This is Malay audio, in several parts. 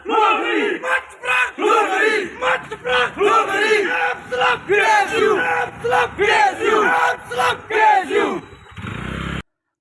luar negeri, mat seberang, luar negeri, mat seberang, luar negeri, Absalam PSU, Absalam PSU, Absalam PSU.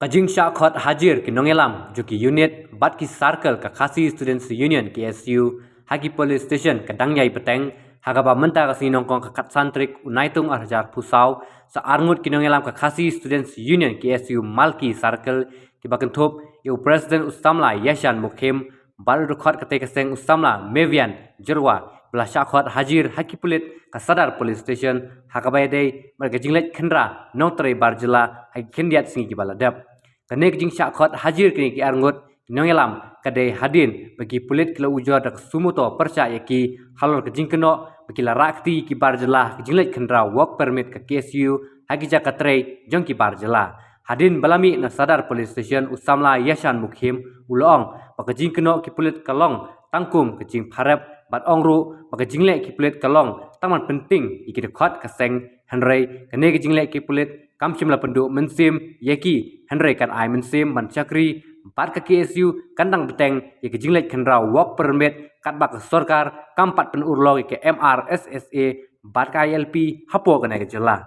Kajing Syakot Hajir ki Nongelam Juki Unit Batki Circle ka Khasi Students Union KSU Hagi Police Station Kadangyai Peteng Hagaba Menta ka Sinongkong ka Katsantrik Unaitung Arjar Pusau sa Arngut ki Nongelam ka Khasi Students Union KSU Malki Circle ki Bakentop Iu President Ustamla Yashan Mukim Baru Dukhat Kate Kaseng Ustamla Mevian Jerwa Belah Syakot Hajir Haki Pulit ka Sadar Police Station Hagaba Day Mereka Jinglet Kendra Nongtre Barjela Hagi Kendiat Singi ki Baladap Kanek jing Syakot Hajir kini ki Arngut Nongelam kadai hadin bagi pulit kila ujar dak sumuto percaya ki halor ke jing keno bagi larakti ki Barjela ki jinglet kendra work permit ke KSU hagi jakatre jong ki Barjela hadin balami na Sadar Police Station Usamla Yashan Mukhim ulong bagi jing keno ki pulit kalong tangkum ke jing Pharep bat ongru bagi jinglek ki pulit kalong taman penting iki dekat kaseng Henry kanek jinglek ki pulit kamchimla penduk mensim yeki Henry kan ai mensim man chakri empat ke KSU kandang beteng yeki jinglek kendra work permit kat bak sorkar kampat penurlog ke MRSSA empat ke ILP hapo kana ke jela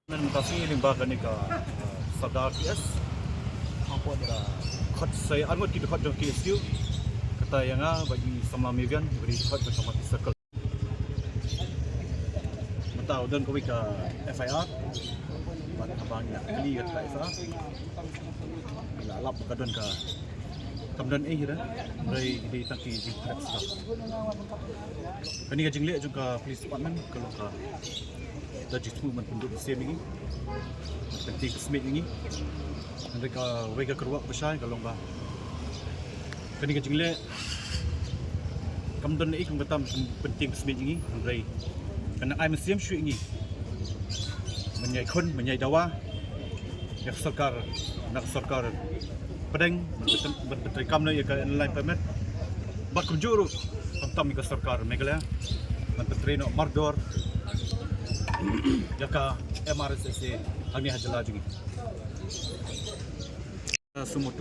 Mentasi limbah kanika Sadar PS apa ada khot saya angut kita khot dengan KSU kata yang bagi sama Mevian beri khot bersama circle tahu dan kau ke FIR buat abang nak beli kat FIR bila lap kadon ke kemudian dah dari di tangki di track stop kini ke jinglek juga police department kalau ke jadi semua penduduk same ini penting kesmit ini mereka wega keruak besar kalau bah kini ke jinglek kemudian kau kata penting kesmit ini dari kerana ai mesiam syuk ini menyai kon menyai dawa yang sarkar nak sarkar pedeng berterikam na ya online payment bak kunjuru tam ka sarkar megala menteri no mardor ya ka MRSSA kami hajala juga sumut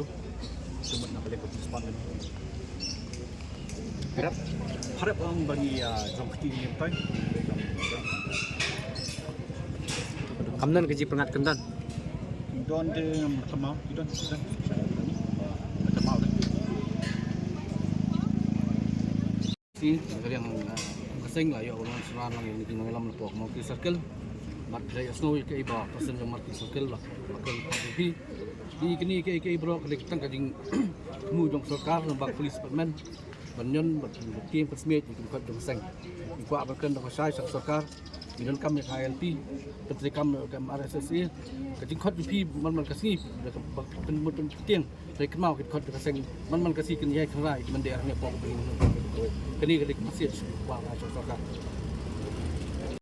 nak balik ke Sepang harap orang bagi jom kecil yang tay kamdan keji pengat kendan don de tamau don tamau si yang kasing lah ya orang seran lang yang tinggal dalam lepok mau ke circle mat saya snow ke iba pasen yang mat ke circle lah bakal di kini ke bro kalau kita kajing mu jong sarkar lembak police department banyon tim persmit ikut jong seng ikut abakan dak sai sarkar minun kami KLP menteri kami MRSSA kajing khot pi man kasih pen tiang dari kemau khot kaseng man kasih kini ai khrai mendia nya pok kini masih wang sarkar